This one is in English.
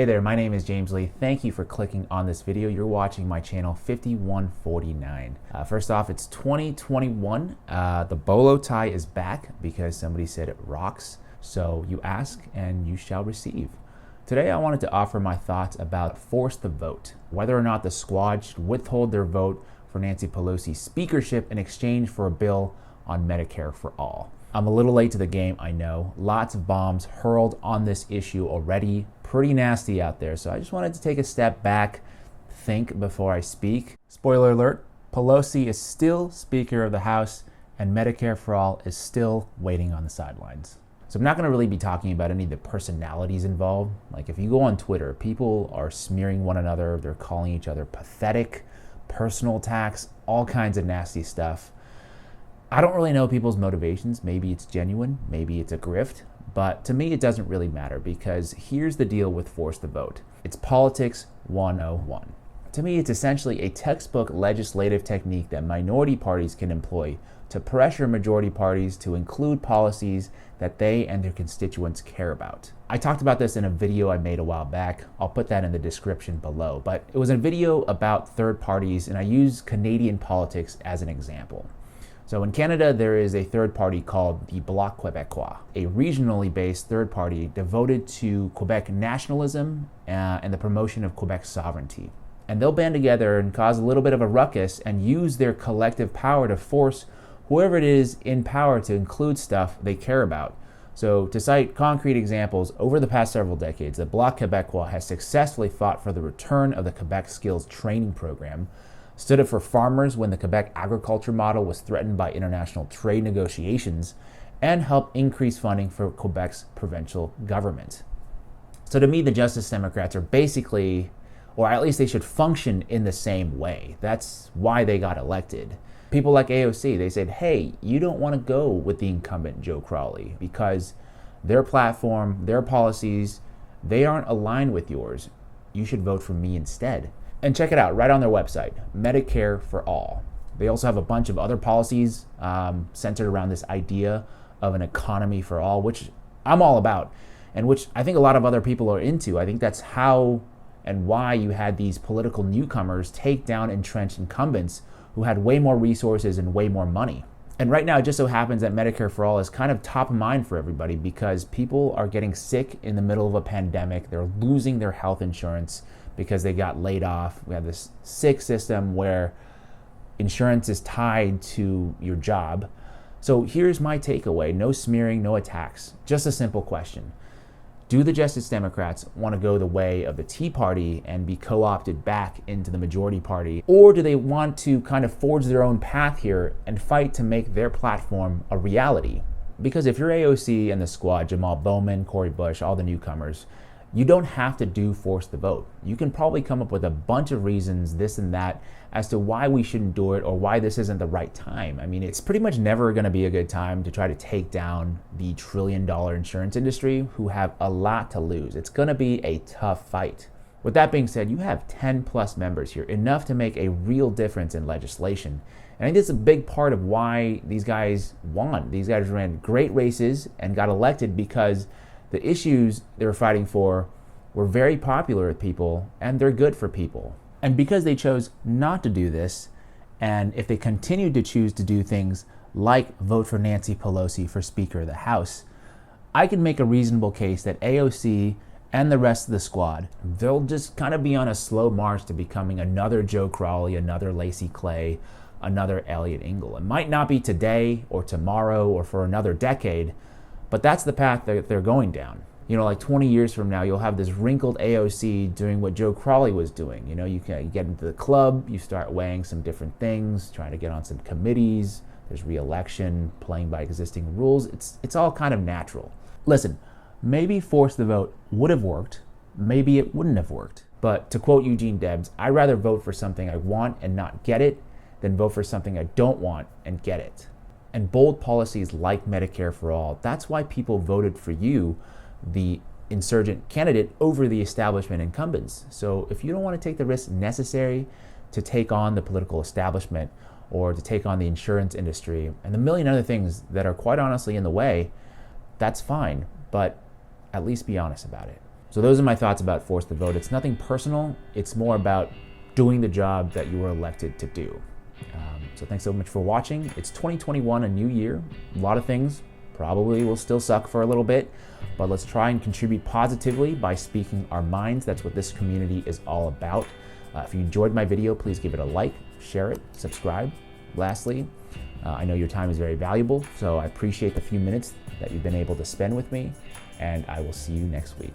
Hey there, my name is James Lee. Thank you for clicking on this video. You're watching my channel 5149. First off, it's 2021. The bolo tie is back because somebody said it rocks. So you ask and you shall receive. Today I wanted to offer my thoughts about force the vote, whether or not the squad should withhold their vote for Nancy Pelosi's speakership in exchange for a bill on Medicare for All. I'm a little late to the game, I know. Lots of bombs hurled on this issue already. Pretty nasty out there. So I just wanted to take a step back, think before I speak. Spoiler alert, Pelosi is still Speaker of the House and Medicare for All is still waiting on the sidelines. So I'm not going to really be talking about any of the personalities involved. Like if you go on Twitter, people are smearing one another. They're calling each other pathetic, personal attacks, all kinds of nasty stuff. I don't really know people's motivations. Maybe it's genuine, maybe it's a grift, but to me it doesn't really matter because here's the deal with force the vote. It's politics 101. To me, it's essentially a textbook legislative technique that minority parties can employ to pressure majority parties to include policies that they and their constituents care about. I talked about this in a video I made a while back. I'll put that in the description below, but it was a video about third parties and I used Canadian politics as an example. So in Canada, there is a third party called the Bloc Québécois, a regionally based third party devoted to Quebec nationalism and the promotion of Quebec's sovereignty. And they'll band together and cause a little bit of a ruckus and use their collective power to force whoever it is in power to include stuff they care about. So to cite concrete examples, over the past several decades, the Bloc Québécois has successfully fought for the return of the Quebec Skills Training Program, stood up for farmers when the Quebec agriculture model was threatened by international trade negotiations, and helped increase funding for Quebec's provincial government. So to me, the Justice Democrats are basically, or at least they should function in the same way. That's why they got elected. People like AOC, they said, hey, you don't want to go with the incumbent Joe Crowley because their platform, their policies, they aren't aligned with yours. You should vote for me instead. And check it out right on their website, Medicare for All. They also have a bunch of other policies centered around this idea of an economy for all, which I'm all about, and which I think a lot of other people are into. I think that's how and why you had these political newcomers take down entrenched incumbents who had way more resources and way more money. And right now, it just so happens that Medicare for All is kind of top of mind for everybody because people are getting sick in the middle of a pandemic. They're losing their health insurance because they got laid off. We have this sick system where insurance is tied to your job. So here's my takeaway. No smearing, no attacks. Just a simple question. Do the Justice Democrats want to go the way of the Tea Party and be co-opted back into the majority party? Or do they want to kind of forge their own path here and fight to make their platform a reality? Because if you're AOC and the squad, Jamal Bowman, Cori Bush, all the newcomers, you don't have to do force the vote. You can probably come up with a bunch of reasons, this and that, as to why we shouldn't do it or why this isn't the right time. I mean, it's pretty much never going to be a good time to try to take down the trillion-dollar insurance industry who have a lot to lose. It's going to be a tough fight. With that being said, you have 10 plus members here, enough to make a real difference in legislation. And I think that's a big part of why these guys won. These guys ran great races and got elected because the issues they were fighting for were very popular with people and they're good for people. And because they chose not to do this, and if they continued to choose to do things like vote for Nancy Pelosi for Speaker of the House, I can make a reasonable case that AOC and the rest of the squad, they'll just kind of be on a slow march to becoming another Joe Crowley, another Lacey Clay, another Elliot Engel. It might not be today or tomorrow or for another decade, but that's the path that they're going down. You know, like 20 years from now, you'll have this wrinkled AOC doing what Joe Crowley was doing. You know, you get into the club, you start weighing some different things, trying to get on some committees, there's re-election, playing by existing rules. It's all kind of natural. Listen, maybe force the vote would have worked, maybe it wouldn't have worked. But to quote Eugene Debs, I'd rather vote for something I want and not get it than vote for something I don't want and get it. And bold policies like Medicare for All, that's why people voted for you, the insurgent candidate, over the establishment incumbents. So if you don't want to take the risks necessary to take on the political establishment or to take on the insurance industry and the million other things that are quite honestly in the way, that's fine, but at least be honest about it. So those are my thoughts about force the vote. It's nothing personal. It's more about doing the job that you were elected to do. So thanks so much for watching. It's 2021, a new year. A lot of things probably will still suck for a little bit, but let's try and contribute positively by speaking our minds. That's what this community is all about. If you enjoyed my video, please give it a like, share it, subscribe. Lastly, I know your time is very valuable, so I appreciate the few minutes that you've been able to spend with me, and I will see you next week.